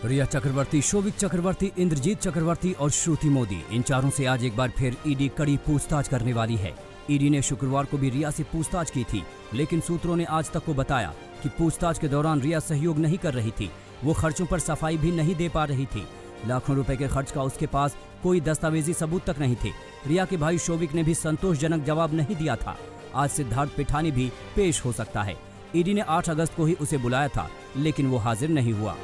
रिया चक्रवर्ती, शोभिक चक्रवर्ती, इंद्रजीत चक्रवर्ती और श्रुति मोदी, इन चारों से आज एक बार फिर ईडी कड़ी पूछताछ करने वाली है। ईडी ने शुक्रवार को भी रिया से पूछताछ की थी, लेकिन सूत्रों ने आज तक को बताया कि पूछताछ के दौरान रिया सहयोग नहीं कर रही थी। वो खर्चों पर सफाई भी नहीं दे पा रही थी। लाखों रुपए के खर्च का उसके पास कोई दस्तावेजी सबूत तक नहीं थे। रिया के भाई शोभिक ने भी संतोषजनक जवाब नहीं दिया था। आज सिद्धार्थ पिठानी भी पेश हो सकता है। ईडी ने 8 अगस्त को ही उसे बुलाया था, लेकिन वो हाजिर नहीं हुआ।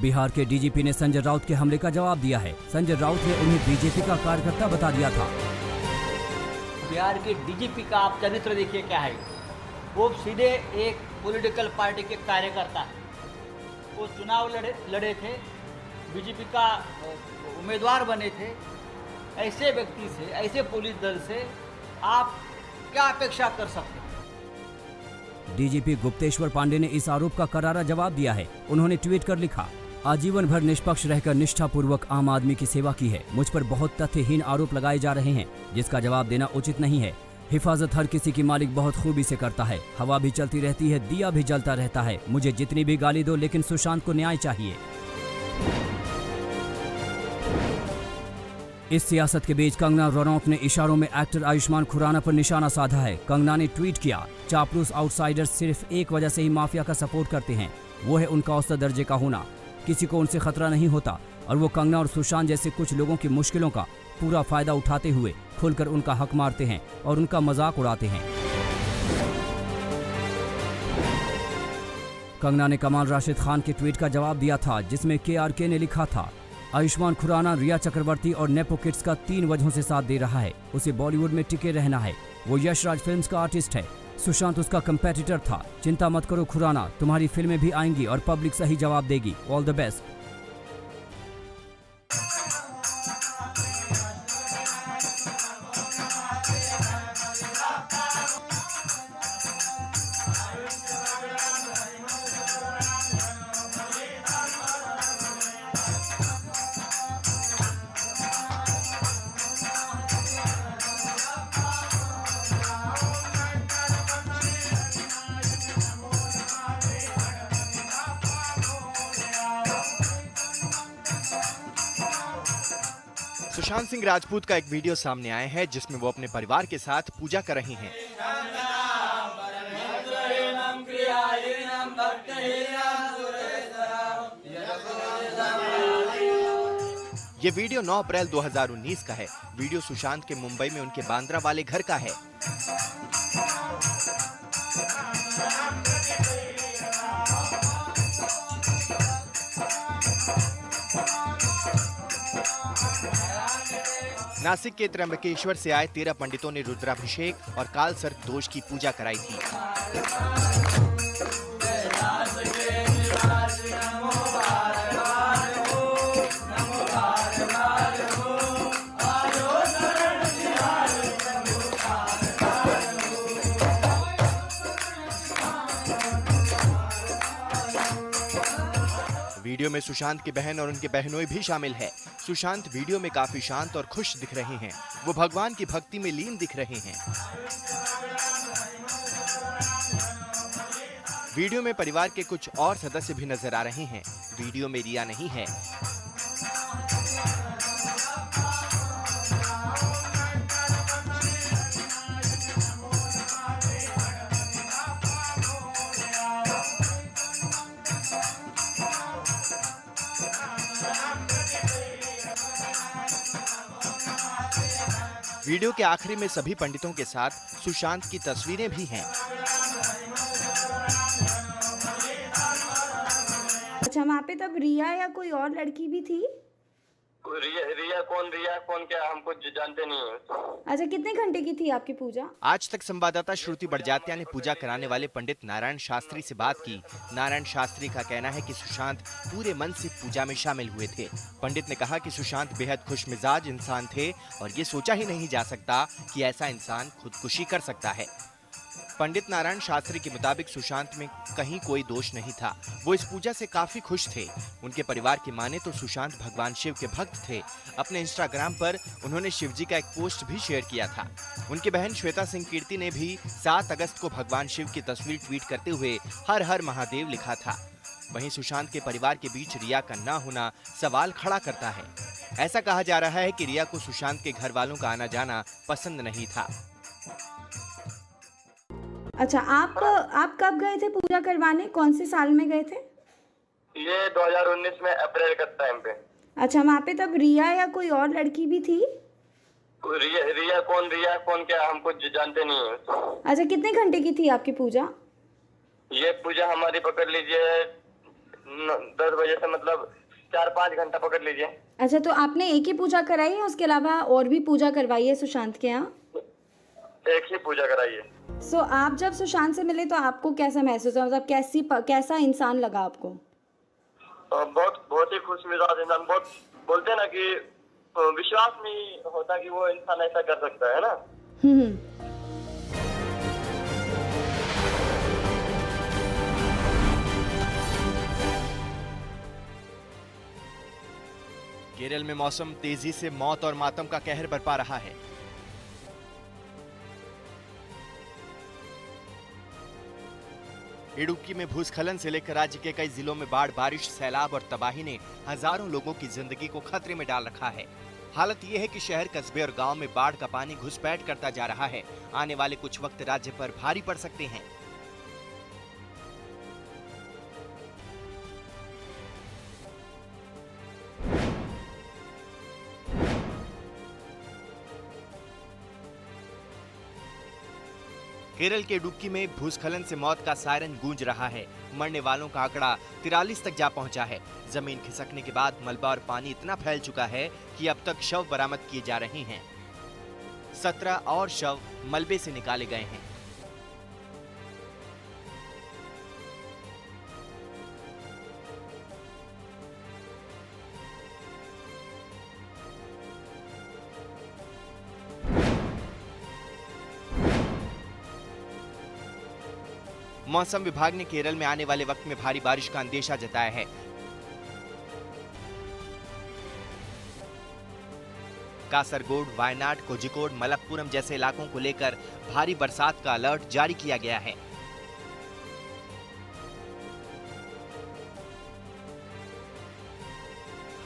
बिहार के डीजीपी ने संजय राउत के हमले का जवाब दिया है। संजय राउत ने उन्हें बीजेपी का कार्यकर्ता बता दिया था। बिहार के डीजीपी का आप चरित्र देखिए क्या है। वो सीधे एक पॉलिटिकल पार्टी के कार्यकर्ता है। वो चुनाव लड़े थे, बीजेपी का उम्मीदवार बने थे। ऐसे व्यक्ति से, ऐसे पुलिस दल से आप क्या अपेक्षा कर सकते हैं? डीजीपी गुप्तेश्वर पांडे ने इस आरोप का करारा जवाब दिया है। उन्होंने ट्वीट कर लिखा, आजीवन भर निष्पक्ष रहकर निष्ठापूर्वक आम आदमी की सेवा की है। मुझ पर बहुत तथ्यहीन आरोप लगाए जा रहे हैं, जिसका जवाब देना उचित नहीं है। हिफाजत हर किसी की मालिक बहुत खूबी से करता है। हवा भी चलती रहती है, दिया भी जलता रहता है। मुझे जितनी भी गाली दो, लेकिन सुशांत को न्याय चाहिए। इस सियासत के बीच कंगना रनौत ने इशारों में एक्टर आयुष्मान खुराना पर निशाना साधा है। कंगना ने ट्वीट किया, चापलूस आउटसाइडर्स सिर्फ एक वजह से ही माफिया का सपोर्ट करते हैं, वो है उनका औसत दर्जे का होना। किसी को उनसे खतरा नहीं होता और वो कंगना और सुशांत जैसे कुछ लोगों की मुश्किलों का पूरा फायदा उठाते हुए खुलकर उनका हक मारते हैं और उनका मजाक उड़ाते हैं। कंगना ने कमाल राशिद खान के ट्वीट का जवाब दिया था, जिसमें KRK ने लिखा था, आयुष्मान खुराना रिया चक्रवर्ती और नेपो किड्स का 3 वजहों से साथ दे रहा है। उसे बॉलीवुड में टिके रहना है। वो यशराज फिल्म्स का आर्टिस्ट है। सुशांत उसका कंपेटिटर था। चिंता मत करो खुराना, तुम्हारी फिल्में भी आएंगी और पब्लिक सही जवाब देगी। All the best. Sushant Singh Rajput का एक वीडियो सामने आया है, जिसमें वो अपने परिवार के साथ पूजा कर रहे हैं। ये वीडियो 9 अप्रैल 2019 का है। वीडियो सुशांत के मुंबई में उनके बांद्रा वाले घर का है। नासिक के त्र्यंबकेश्वर से आए 13 पंडितों ने रुद्राभिषेक और काल सर्प दोष की पूजा कराई थी। वीडियो में सुशांत की बहन और उनके बहनोई भी शामिल है। सुशांत वीडियो में काफी शांत और खुश दिख रहे हैं। वो भगवान की भक्ति में लीन दिख रहे हैं। वीडियो में परिवार के कुछ और सदस्य भी नजर आ रहे हैं। वीडियो में रिया नहीं है। वीडियो के आखिरी में सभी पंडितों के साथ सुशांत की तस्वीरें भी हैं। अच्छा, वहाँ पे तब रिया या कोई और लड़की भी थी? रिया कौन क्या हम कुछ जानते नहीं हैं। अच्छा, कितने घंटे की थी आपकी पूजा? आज तक संवाददाता श्रुति बड़जात्या ने पूजा कराने वाले पंडित नारायण शास्त्री से बात की। नारायण शास्त्री का कहना है कि सुशांत पूरे मन से पूजा में शामिल हुए थे। पंडित ने कहा कि सुशांत बेहद खुशमिजाज इंसान थे और ये सोचा ही नहीं जा सकता कि ऐसा इंसान खुदकुशी कर सकता है। पंडित नारायण शास्त्री के मुताबिक सुशांत में कहीं कोई दोष नहीं था। वो इस पूजा से काफी खुश थे। उनके परिवार की माने तो सुशांत भगवान शिव के भक्त थे। अपने इंस्टाग्राम पर उन्होंने शिव जी का एक पोस्ट भी शेयर किया था। उनकी बहन श्वेता सिंह कीर्ति ने भी 7 अगस्त को भगवान शिव की तस्वीर ट्वीट करते हुए हर हर महादेव लिखा था। वहीं सुशांत के परिवार के बीच रिया का ना होना सवाल खड़ा करता है। ऐसा कहा जा रहा है कि रिया को सुशांत के घर वालों का आना जाना पसंद नहीं था। अच्छा, आप कब गए थे पूजा करवाने? कौन से साल में गए थे? ये 2019 में अप्रैल का टाइम पे। अच्छा, वहाँ पे तब रिया या कोई और लड़की भी थी? रिया कौन क्या हम कुछ जानते नहीं है। अच्छा, कितने घंटे की थी आपकी पूजा? ये पूजा हमारी पकड़ लीजिए 10 बजे से मतलब 4-5 घंटा पकड़ लीजिए। अच्छा, तो आपने एक ही पूजा कराई है, उसके अलावा और भी पूजा करवाई है सुशांत के यहाँ? एक ही पूजा कराई है। सो आप जब सुशांत से मिले तो आपको कैसा महसूस हुआ? मतलब कैसा इंसान लगा आपको? बहुत ही खुश मिजाज इंसान। बहुत बोलते हैं ना कि विश्वास नहीं होता कि वो इंसान ऐसा कर सकता है ना। केरल में मौसम तेजी से मौत और मातम का कहर बरपा रहा है। इडुक्की में भूस्खलन से लेकर राज्य के कई जिलों में बाढ़, बारिश, सैलाब और तबाही ने हजारों लोगों की जिंदगी को खतरे में डाल रखा है। हालत यह है कि शहर, कस्बे और गांव में बाढ़ का पानी घुसपैठ करता जा रहा है। आने वाले कुछ वक्त राज्य पर भारी पड़ सकते हैं। केरल के इडुक्की में भूस्खलन से मौत का सायरन गूंज रहा है। मरने वालों का आंकड़ा 43 तक जा पहुंचा है। जमीन खिसकने के बाद मलबा और पानी इतना फैल चुका है कि अब तक शव बरामद किए जा रहे हैं। 17 और शव मलबे से निकाले गए हैं। मौसम विभाग ने केरल में आने वाले वक्त में भारी बारिश का अंदेशा जताया है। कासरगोड, वायनाड, कोझिकोड, मलप्पुरम जैसे इलाकों को लेकर भारी बरसात का अलर्ट जारी किया गया है।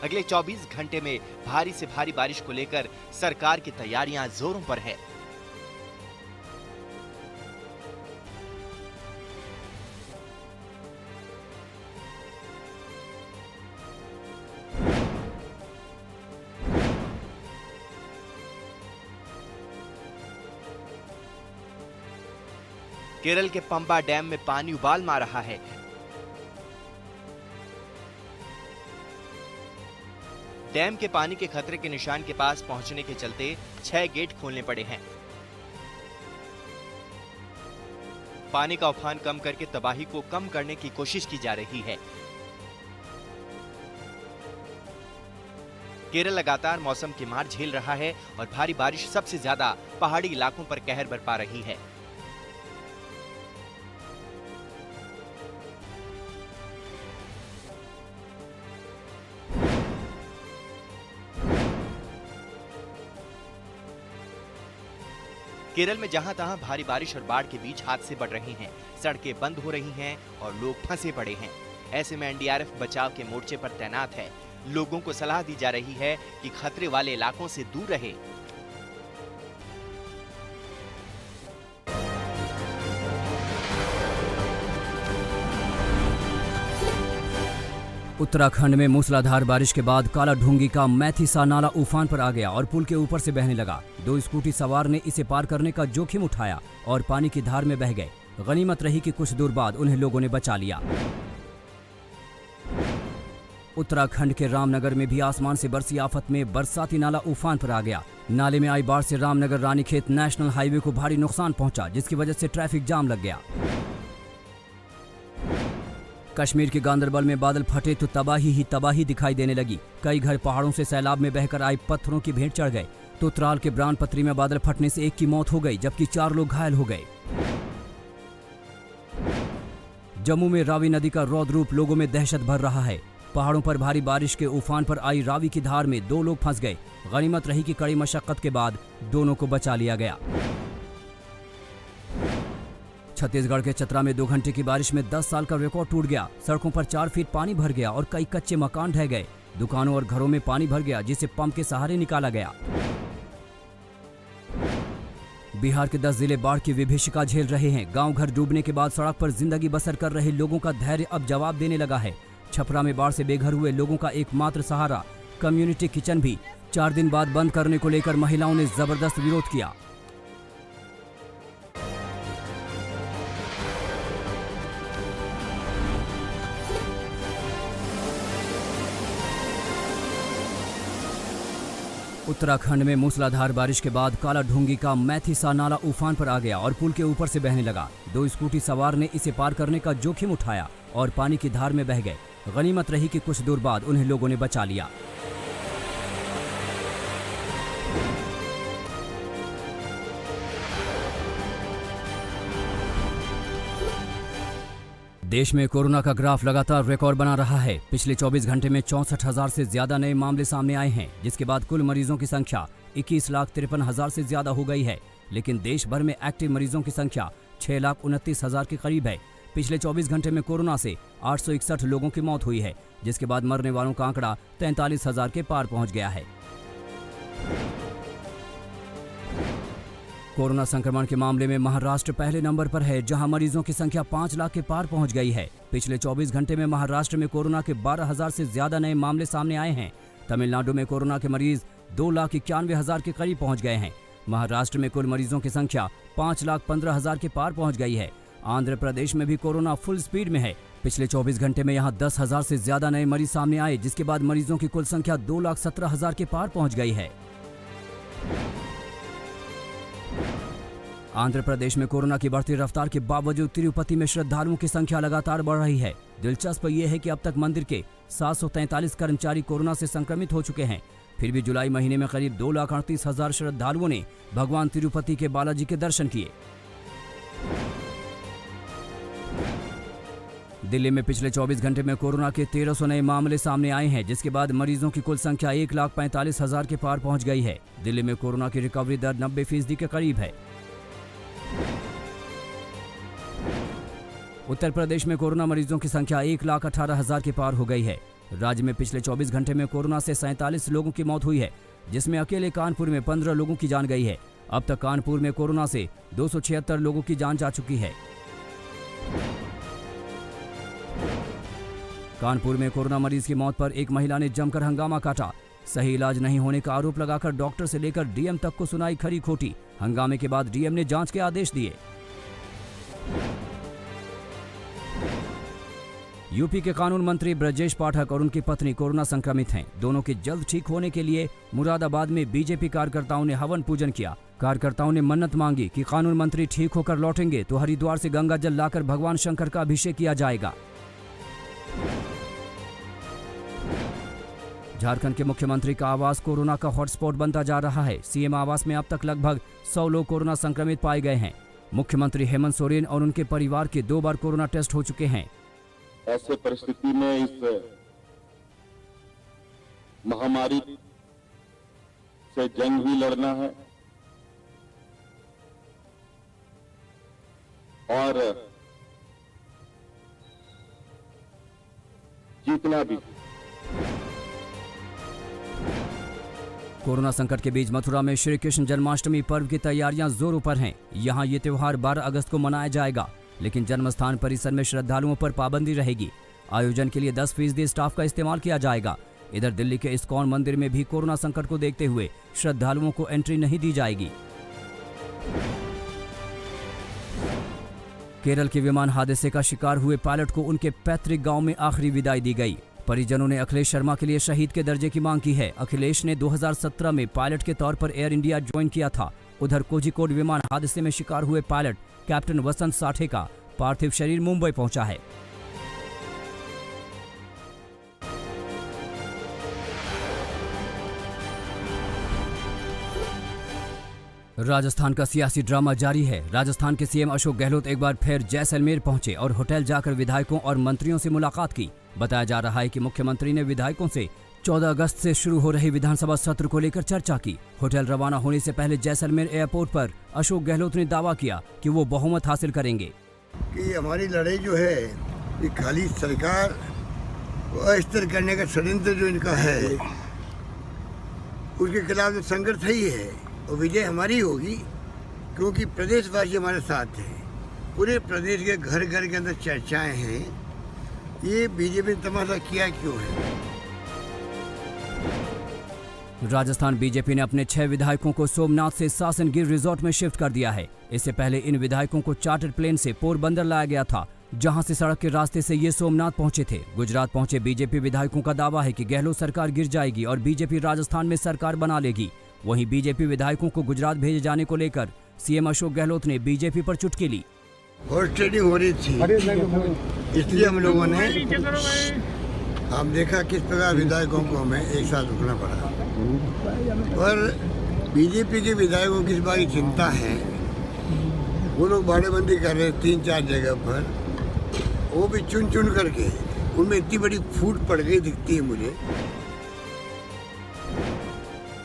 अगले 24 घंटे में भारी से भारी बारिश को लेकर सरकार की तैयारियां जोरों पर है। केरल के पंबा डैम में पानी उबाल मार रहा है। डैम के पानी के खतरे के निशान के पास पहुंचने के चलते 6 गेट खोलने पड़े हैं। पानी का उफान कम करके तबाही को कम करने की कोशिश की जा रही है। केरल लगातार मौसम की मार झेल रहा है और भारी बारिश सबसे ज्यादा पहाड़ी इलाकों पर कहर बरपा रही है। केरल में जहां तहां भारी बारिश और बाढ़ के बीच हादसे बढ़ रहे हैं, सड़कें बंद हो रही हैं और लोग फंसे पड़े हैं। ऐसे में एनडीआरएफ बचाव के मोर्चे पर तैनात है। लोगों को सलाह दी जा रही है कि खतरे वाले इलाकों से दूर रहे। उत्तराखंड में मूसलाधार बारिश के बाद काला ढूंगी का मैथीसा नाला उफान पर आ गया और पुल के ऊपर से बहने लगा। 2 स्कूटी सवार ने इसे पार करने का जोखिम उठाया और पानी की धार में बह गए। गनीमत रही कि कुछ दूर बाद उन्हें लोगों ने बचा लिया। उत्तराखंड के रामनगर में भी आसमान से बरसी आफत में बरसाती नाला उफान पर आ गया। नाले में आई बाढ़ से रामनगर रानीखेत नेशनल हाईवे को भारी नुकसान पहुंचा, जिसकी वजह से ट्रैफिक जाम लग गया। कश्मीर के गांदरबल में बादल फटे तो तबाही ही तबाही दिखाई देने लगी। कई घर पहाड़ों से सैलाब में बहकर आए पत्थरों की भेंट चढ़ गए। तो त्राल के ब्रानपत्री में बादल फटने से एक की मौत हो गई, जबकि 4 लोग घायल हो गए। जम्मू में रावी नदी का रौद्र रूप लोगों में दहशत भर रहा है। पहाड़ों पर भारी बारिश के उफान पर आई रावी की धार में 2 लोग फंस गए। गनीमत रही कि कड़ी मशक्कत के बाद दोनों को बचा लिया गया। छत्तीसगढ़ के चतरा में 2 घंटे की बारिश में 10 साल का रिकॉर्ड टूट गया। सड़कों पर 4 फीट पानी भर गया और कई कच्चे मकान ढह गए। दुकानों और घरों में पानी भर गया, जिसे पंप के सहारे निकाला गया। बिहार के 10 जिले बाढ़ की विभीषिका झेल रहे हैं। गांव घर डूबने के बाद सड़क पर जिंदगी बसर कर रहे लोगों का धैर्य अब जवाब देने लगा है। छपरा में बाढ़ से बेघर हुए लोगों का एकमात्र सहारा कम्युनिटी किचन भी 4 दिन बाद बंद करने को लेकर महिलाओं ने जबरदस्त विरोध किया। उत्तराखंड में मूसलाधार बारिश के बाद काला ढूंगी का मैथीसा नाला उफान पर आ गया और पुल के ऊपर से बहने लगा। 2 स्कूटी सवार ने इसे पार करने का जोखिम उठाया और पानी की धार में बह गए। गनीमत रही कि कुछ दूर बाद उन्हें लोगों ने बचा लिया। देश में कोरोना का ग्राफ लगातार रिकॉर्ड बना रहा है। पिछले 24 घंटे में 64,000 से ज्यादा नए मामले सामने आए हैं, जिसके बाद कुल मरीजों की संख्या 21,53,000 से ज्यादा हो गई है। लेकिन देश भर में एक्टिव मरीजों की संख्या 6,29,000 के करीब है। पिछले 24 घंटे में कोरोना से 861 लोगों की मौत हुई है, जिसके बाद मरने वालों का आंकड़ा 43,000 के पार पहुंच गया है। कोरोना संक्रमण के मामले में महाराष्ट्र पहले नंबर पर है, जहां मरीजों की संख्या 5 लाख के पार पहुंच गई है। पिछले 24 घंटे में महाराष्ट्र में कोरोना के 12,000 से ज्यादा नए मामले सामने आए हैं। तमिलनाडु में कोरोना के मरीज 2,91,000 के करीब पहुंच गए हैं। महाराष्ट्र में कुल मरीजों की संख्या 5,15,000 के पार पहुंच गई है। आंध्र प्रदेश में भी कोरोना फुल स्पीड में है। पिछले 24 घंटे में यहां 10,000 से ज्यादा नए मरीज सामने आए, जिसके बाद मरीजों की कुल संख्या 2,17,000 के पार पहुंच गई है। आंध्र प्रदेश में कोरोना की बढ़ती रफ्तार के बावजूद तिरुपति में श्रद्धालुओं की संख्या लगातार बढ़ रही है। दिलचस्प ये है कि अब तक मंदिर के 743 कर्मचारी कोरोना से संक्रमित हो चुके हैं। फिर भी जुलाई महीने में करीब 2,38,000 श्रद्धालुओं ने भगवान तिरुपति के बालाजी के दर्शन किए। दिल्ली में पिछले 24 घंटे में कोरोना के 1,300 नए मामले सामने आए हैं, जिसके बाद मरीजों की कुल संख्या 1,45,000 के पार पहुंच गई है। दिल्ली में कोरोना की रिकवरी दर 90% के करीब है। उत्तर प्रदेश में कोरोना मरीजों की संख्या 1,18,000 के पार हो गई है। राज्य में पिछले 24 घंटे में कोरोना से 47 लोगों की मौत हुई है, जिसमें अकेले कानपुर में 15 लोगों की जान गई है। अब तक कानपुर में कोरोना से 276 लोगों की जान जा चुकी है। कानपुर में कोरोना मरीज की मौत पर एक महिला ने जमकर हंगामा काटा। सही इलाज नहीं होने का आरोप लगाकर डॉक्टर से लेकर डीएम तक को सुनाई खरी खोटी। हंगामे के बाद डीएम ने जांच के आदेश दिए। यूपी के कानून मंत्री ब्रजेश पाठक और उनकी पत्नी कोरोना संक्रमित हैं। दोनों के जल्द ठीक होने के लिए मुरादाबाद में बीजेपी कार्यकर्ताओं ने हवन पूजन किया। कार्यकर्ताओं ने मन्नत मांगी कि कानून मंत्री ठीक होकर लौटेंगे तो हरिद्वार से गंगा जल लाकर भगवान शंकर का अभिषेक किया जाएगा। झारखंड के मुख्यमंत्री का आवास कोरोना का हॉटस्पॉट बनता जा रहा है। सीएम आवास में अब तक लगभग 100 लोग कोरोना संक्रमित पाए गए हैं। मुख्यमंत्री हेमंत सोरेन और उनके परिवार के 2 बार कोरोना टेस्ट हो चुके हैं। ऐसे परिस्थिति में इस महामारी से जंग भी लड़ना है और जीतना भी। कोरोना संकट के बीच मथुरा में श्री कृष्ण जन्माष्टमी पर्व की तैयारियां जोरों पर हैं। यहां ये त्योहार 12 अगस्त को मनाया जाएगा, लेकिन जन्मस्थान परिसर में श्रद्धालुओं पर पाबंदी रहेगी। आयोजन के लिए 10% स्टाफ का इस्तेमाल किया जाएगा। इधर दिल्ली के इस्कॉन मंदिर में भी कोरोना संकट को देखते हुए श्रद्धालुओं को एंट्री नहीं दी जाएगी। केरल के विमान हादसे का शिकार हुए पायलट को उनके पैतृक गांव में आखिरी विदाई दी गई। परिजनों ने अखिलेश शर्मा के लिए शहीद के दर्जे की मांग की है। अखिलेश ने 2017 में पायलट के तौर पर एयर इंडिया ज्वाइन किया था। उधर कोझिकोड विमान हादसे में शिकार हुए पायलट कैप्टन वसंत साठे का पार्थिव शरीर मुंबई पहुंचा है। राजस्थान का सियासी ड्रामा जारी है। राजस्थान के सीएम अशोक गहलोत एक बार फिर जैसलमेर पहुंचे और होटल जाकर विधायकों और मंत्रियों से मुलाकात की। बताया जा रहा है कि मुख्यमंत्री ने विधायकों से 14 अगस्त से शुरू हो रही विधानसभा सत्र को लेकर चर्चा की। होटल रवाना होने से पहले जैसलमेर एयरपोर्ट पर अशोक गहलोत ने दावा किया कि वो बहुमत हासिल करेंगे। कि हमारी लड़ाई जो है ये खाली सरकार को अस्थिर करने का षड्यंत्र जो इनका है उसके खिलाफ जो संघर्ष ही है और विजय हमारी होगी, क्योंकि प्रदेशवासी हमारे साथ हैं। पूरे प्रदेश के घर घर के अंदर चर्चाएं हैं, ये बीजेपी ने तमाशा किया क्यों है। राजस्थान बीजेपी ने अपने 6 विधायकों को सोमनाथ से सासन गिर रिजॉर्ट में शिफ्ट कर दिया है। इससे पहले इन विधायकों को चार्टर्ड प्लेन से पोरबंदर लाया गया था, जहां से सड़क के रास्ते से ये सोमनाथ पहुंचे थे। गुजरात पहुंचे बीजेपी विधायकों का दावा है कि गहलोत सरकार गिर जाएगी और बीजेपी राजस्थान में सरकार बना लेगी। वहीं बीजेपी विधायकों को गुजरात भेजे जाने को लेकर सीएम अशोक गहलोत ने बीजेपी पर चुटकी ली। हॉर्स ट्रेडिंग हो रही थी, इसलिए हम लोगों ने हम देखा किस प्रकार विधायकों को हमें एक साथ रुकना पड़ा। पर बीजेपी के विधायकों की इस बात की चिंता है, वो लोग बाड़ेबंदी कर रहे 3-4 जगह पर, वो भी चुन चुन करके, उनमें इतनी बड़ी फूट पड़ गई दिखती है मुझे।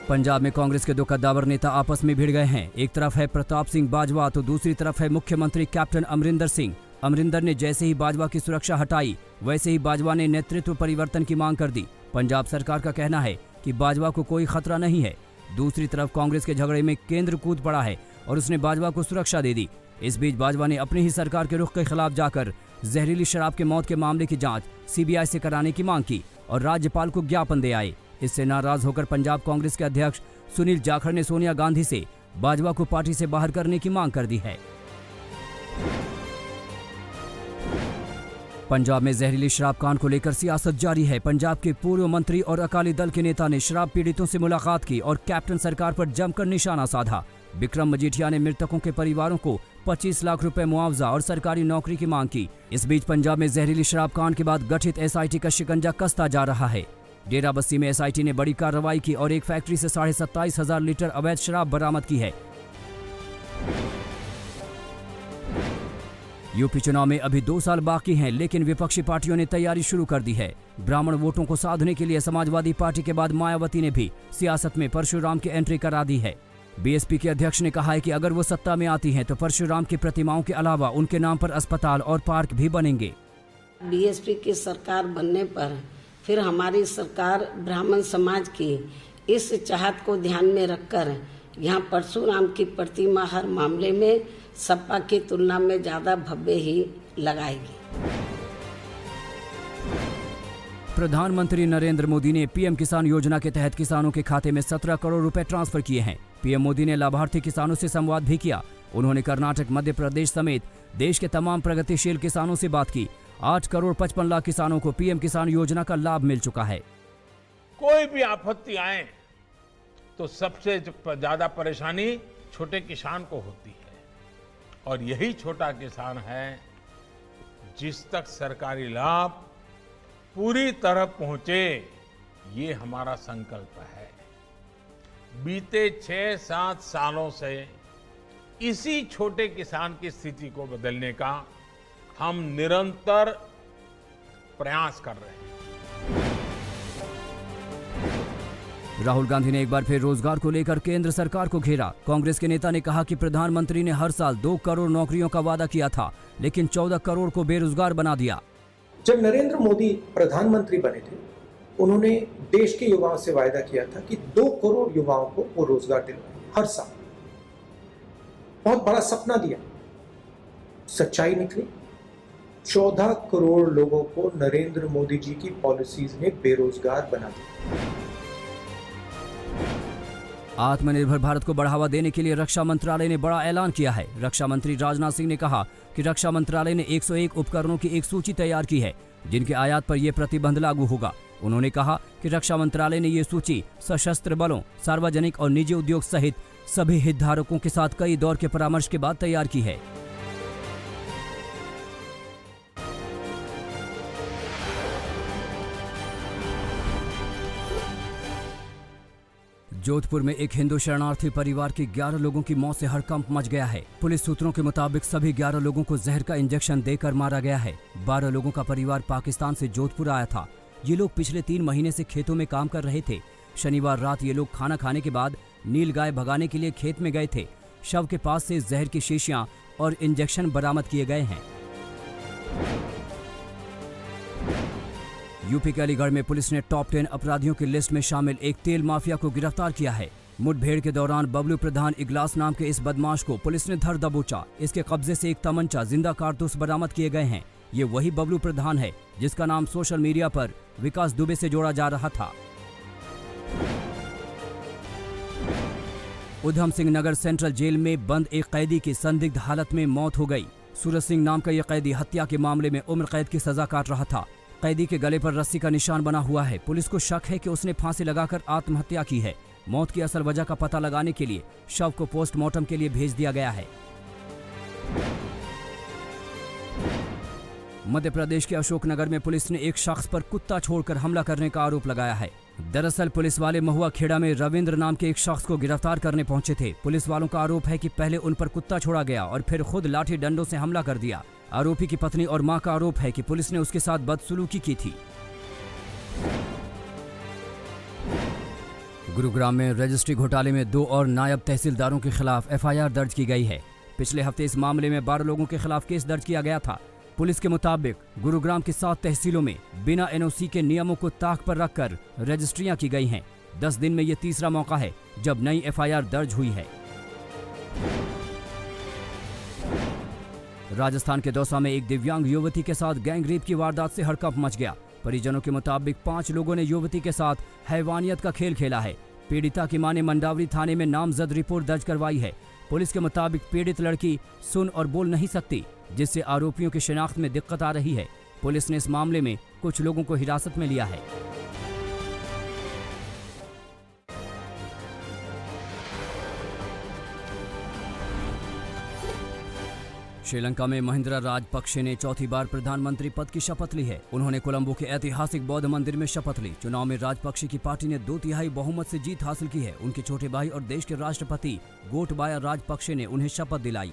पंजाब में कांग्रेस के 2 कद्दावर नेता आपस में भिड़ गए हैं। एक तरफ है प्रताप सिंह बाजवा तो दूसरी तरफ है मुख्यमंत्री कैप्टन अमरिंदर सिंह। अमरिंदर ने जैसे ही बाजवा की सुरक्षा हटाई, वैसे ही बाजवा ने नेतृत्व परिवर्तन की मांग कर दी। पंजाब सरकार का कहना है कि बाजवा को कोई खतरा नहीं है। दूसरी तरफ कांग्रेस के झगड़े में केंद्र कूद पड़ा है और उसने बाजवा को सुरक्षा दे दी। इस बीच बाजवा ने अपनी ही सरकार के रुख के खिलाफ जाकर जहरीली शराब के मौत के मामले की जांच सीबीआई से कराने की मांग की और राज्यपाल को ज्ञापन दे आए। इससे नाराज होकर पंजाब कांग्रेस के अध्यक्ष सुनील जाखड़ ने सोनिया गांधी से बाजवा को पार्टी से बाहर करने की मांग कर दी है। पंजाब में जहरीली शराब कांड को लेकर सियासत जारी है। पंजाब के पूर्व मंत्री और अकाली दल के नेता ने शराब पीड़ितों से मुलाकात की और कैप्टन सरकार पर जमकर निशाना साधा। बिक्रम मजीठिया ने मृतकों के परिवारों को 25 लाख रुपए मुआवजा और सरकारी नौकरी की मांग की। इस बीच पंजाब में जहरीली शराब कांड के बाद गठित एसआईटी का शिकंजा कसता जा रहा है। डेरा बस्सी में एसआईटी ने बड़ी कार्रवाई की और एक फैक्ट्री से 27,500 लीटर अवैध शराब बरामद की है। यूपी चुनाव में अभी 2 साल बाकी हैं, लेकिन विपक्षी पार्टियों ने तैयारी शुरू कर दी है। ब्राह्मण वोटों को साधने के लिए समाजवादी पार्टी के बाद मायावती ने भी सियासत में परशुराम की एंट्री करा दी है। बीएसपी के अध्यक्ष ने कहा है कि अगर वो सत्ता में आती हैं तो परशुराम की प्रतिमाओं के अलावा उनके नाम पर अस्पताल और पार्क भी बनेंगे। बीएसपी की सरकार बनने पर फिर हमारी सरकार ब्राह्मण समाज की इस चाहत को ध्यान में रखकर यहाँ परशुराम की प्रतिमा हर मामले में सपा की तुलना में ज्यादा भव्य ही लगाएगी। प्रधानमंत्री नरेंद्र मोदी ने पीएम किसान योजना के तहत किसानों के खाते में 17 करोड़ रुपए ट्रांसफर किए हैं। पीएम मोदी ने लाभार्थी किसानों से संवाद भी किया। उन्होंने कर्नाटक, मध्य प्रदेश समेत देश के तमाम प्रगतिशील किसानों से बात की। 8 करोड़ 55 लाख किसानों को पीएम किसान योजना का लाभ मिल चुका है। कोई भी आपत्ति आए तो सबसे ज्यादा परेशानी छोटे किसान को होती है, और यही छोटा किसान है जिस तक सरकारी लाभ पूरी तरह पहुंचे, ये हमारा संकल्प है। बीते 6-7 सालों से इसी छोटे किसान की स्थिति को बदलने का हम निरंतर प्रयास कर रहे हैं। राहुल गांधी ने एक बार फिर रोजगार को लेकर केंद्र सरकार को घेरा। कांग्रेस के नेता ने कहा कि प्रधानमंत्री ने हर साल 2 करोड़ नौकरियों का वादा किया था, लेकिन 14 करोड़ को बेरोजगार बना दिया। जब नरेंद्र मोदी प्रधानमंत्री बने थे, उन्होंने देश के युवाओं से वायदा किया था कि 2 करोड़ युवाओं को वो रोजगार दिलवाएंगे हर साल। बहुत बड़ा सपना दिया, सच्चाई निकली। 14 करोड़ लोगों को नरेंद्र मोदी जी की पॉलिसीज ने बेरोजगार बना दिया। आत्मनिर्भर भारत को बढ़ावा देने के लिए रक्षा मंत्रालय ने बड़ा ऐलान किया है। रक्षा मंत्री राजनाथ सिंह ने कहा कि रक्षा मंत्रालय ने 101 उपकरणों की एक सूची तैयार की है, जिनके आयात पर यह प्रतिबंध लागू होगा। उन्होंने कहा कि रक्षा मंत्रालय ने ये सूची सशस्त्र बलों, सार्वजनिक और निजी उद्योग सहित सभी हितधारकों के साथ कई दौर के परामर्श के बाद तैयार की है। जोधपुर में एक हिंदू शरणार्थी परिवार के 11 लोगों की मौत से हड़कंप मच गया है। पुलिस सूत्रों के मुताबिक सभी 11 लोगों को जहर का इंजेक्शन देकर मारा गया है। 12 लोगों का परिवार पाकिस्तान से जोधपुर आया था। ये लोग पिछले 3 महीने से खेतों में काम कर रहे थे। शनिवार रात ये लोग खाना खाने के बाद नील गाय भगाने के लिए खेत में गए थे। शव के पास से जहर की शीशियां और इंजेक्शन बरामद किए गए हैं। यूपी के अलीगढ़ में पुलिस ने टॉप 10 अपराधियों की लिस्ट में शामिल एक तेल माफिया को गिरफ्तार किया है। मुठभेड़ के दौरान बबलू प्रधान इगलास नाम के इस बदमाश को पुलिस ने धर दबोचा। इसके कब्जे से एक तमंचा, जिंदा कारतूस बरामद किए गए हैं। ये वही बबलू प्रधान है जिसका नाम सोशल मीडिया पर विकास दुबे से जोड़ा जा रहा था। उधम सिंह नगर सेंट्रल जेल में बंद एक कैदी की संदिग्ध हालत में मौत हो गई। सूरज सिंह नाम का यह कैदी हत्या के मामले में उम्र कैद की सजा काट रहा था। कैदी के गले पर रस्सी का निशान बना हुआ है। पुलिस को शक है कि उसने फांसी लगाकर आत्महत्या की है। मौत की असल वजह का पता लगाने के लिए शव को पोस्टमार्टम के लिए भेज दिया गया है। मध्य प्रदेश के अशोकनगर में पुलिस ने एक शख्स पर कुत्ता छोड़कर हमला करने का आरोप लगाया है। दरअसल पुलिस वाले महुआ खेड़ा में रविंद्र नाम के एक शख्स को गिरफ्तार करने पहुंचे थे। पुलिस वालों का आरोप है कि पहले उन पर कुत्ता छोड़ा गया और फिर खुद लाठी डंडों से हमला कर दिया। आरोपी की पत्नी और मां का आरोप है कि पुलिस ने उसके साथ बदसलूकी की थी। गुरुग्राम में रजिस्ट्री घोटाले में 2 और नायब तहसीलदारों के खिलाफ एफआईआर दर्ज की गई है। पिछले हफ्ते इस मामले में 12 लोगों के खिलाफ केस दर्ज किया गया था। पुलिस के मुताबिक गुरुग्राम की 7 तहसीलों में बिना एनओसी के नियमों को ताक पर रखकर रजिस्ट्रियां की गई हैं। 10 दिन में ये तीसरा मौका है जब नई एफआईआर दर्ज हुई है। राजस्थान के दौसा में एक दिव्यांग युवती के साथ गैंगरेप की वारदात से हड़कंप मच गया। परिजनों के मुताबिक 5 लोगों ने युवती के साथ हैवानियत का खेल खेला है। पीड़िता की मां ने मंडावरी थाने में नामजद रिपोर्ट दर्ज करवाई है। पुलिस के मुताबिक पीड़ित लड़की सुन और बोल नहीं सकती, जिससे आरोपियों की शिनाख्त में दिक्कत आ रही है। पुलिस ने इस मामले में कुछ लोगों को हिरासत में लिया है। श्रीलंका में महिंद्रा राजपक्षे ने चौथी बार प्रधानमंत्री पद की शपथ ली है। उन्होंने कोलंबो के ऐतिहासिक बौद्ध मंदिर में शपथ ली। चुनाव में राजपक्षे की पार्टी ने 2/3 बहुमत से जीत हासिल की है। उनके छोटे भाई और देश के राष्ट्रपति गोटबाया राजपक्षे ने उन्हें शपथ दिलाई।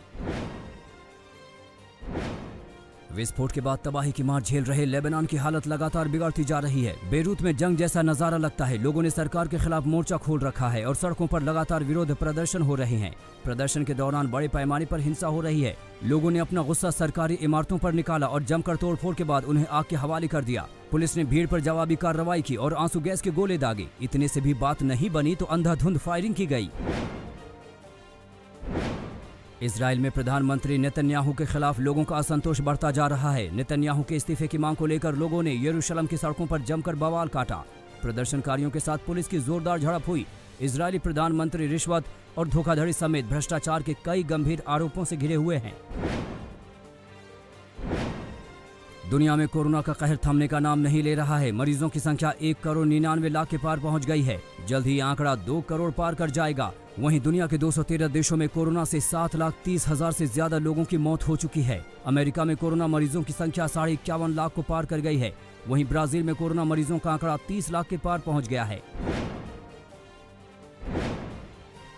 विस्फोट के बाद तबाही की मार झेल रहे लेबनान की हालत लगातार बिगड़ती जा रही है। बेरूत में जंग जैसा नजारा लगता है। लोगों ने सरकार के खिलाफ मोर्चा खोल रखा है और सड़कों पर लगातार विरोध प्रदर्शन हो रहे हैं। प्रदर्शन के दौरान बड़े पैमाने पर हिंसा हो रही है। लोगों ने अपना गुस्सा सरकारी इमारतों पर निकाला और जमकर तोड़फोड़ के बाद उन्हें आग के हवाले कर दिया। पुलिस ने भीड़ पर जवाबी कार्रवाई की और आंसू गैस के गोले दागे। इतने से भी बात नहीं बनी तो अंधाधुंध फायरिंग की गई। इजराइल में प्रधानमंत्री नेतन्याहू के खिलाफ लोगों का असंतोष बढ़ता जा रहा है। नेतन्याहू के इस्तीफे की मांग को लेकर लोगों ने यरूशलेम की सड़कों पर जमकर बवाल काटा। प्रदर्शनकारियों के साथ पुलिस की जोरदार झड़प हुई। इजरायली प्रधानमंत्री रिश्वत और धोखाधड़ी समेत भ्रष्टाचार के कई गंभीर आरोपों से घिरे हुए हैं। दुनिया में कोरोना का कहर थमने का नाम नहीं ले रहा है। मरीजों की संख्या 1,99,00,000 के पार पहुंच गई है। जल्द ही आंकड़ा 2 करोड़ पार कर जाएगा। वहीं दुनिया के 213 देशों में कोरोना से 7,30,000 से ज्यादा लोगों की मौत हो चुकी है। अमेरिका में कोरोना मरीजों की संख्या 51.5 लाख को पार कर गई है। वहीं ब्राजील में कोरोना मरीजों का आंकड़ा 30 लाख के पार पहुंच गया है।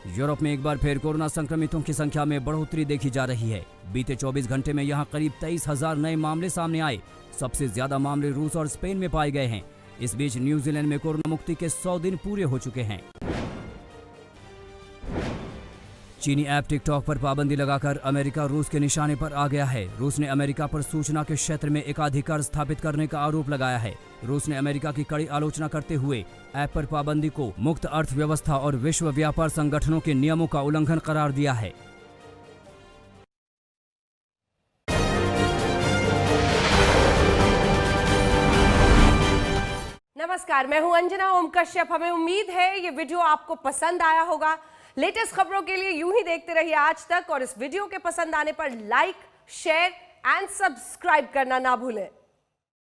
यूरोप में एक बार फिर कोरोना संक्रमितों की संख्या में बढ़ोतरी देखी जा रही है। बीते 24 घंटे में यहां करीब 23,000 नए मामले सामने आए। सबसे ज्यादा मामले रूस और स्पेन में पाए गए हैं। इस बीच न्यूजीलैंड में कोरोना मुक्ति के 100 दिन पूरे हो चुके हैं। चीनी ऐप टिकटॉक पर पाबंदी लगाकर अमेरिका रूस के निशाने पर आ गया है। रूस ने अमेरिका पर सूचना के क्षेत्र में एकाधिकार स्थापित करने का आरोप लगाया है। रूस ने अमेरिका की कड़ी आलोचना करते हुए ऐप पर पाबंदी को मुक्त अर्थव्यवस्था और विश्व व्यापार संगठनों के नियमों का उल्लंघन करार दिया है। नमस्कार, मैं हूं अंजना ओम कश्यप। हमें उम्मीद है ये वीडियो आपको पसंद आया होगा। लेटेस्ट खबरों के लिए यूं ही देखते रहिए आज तक और इस वीडियो के पसंद आने पर लाइक, शेयर एंड सब्सक्राइब करना ना भूलें।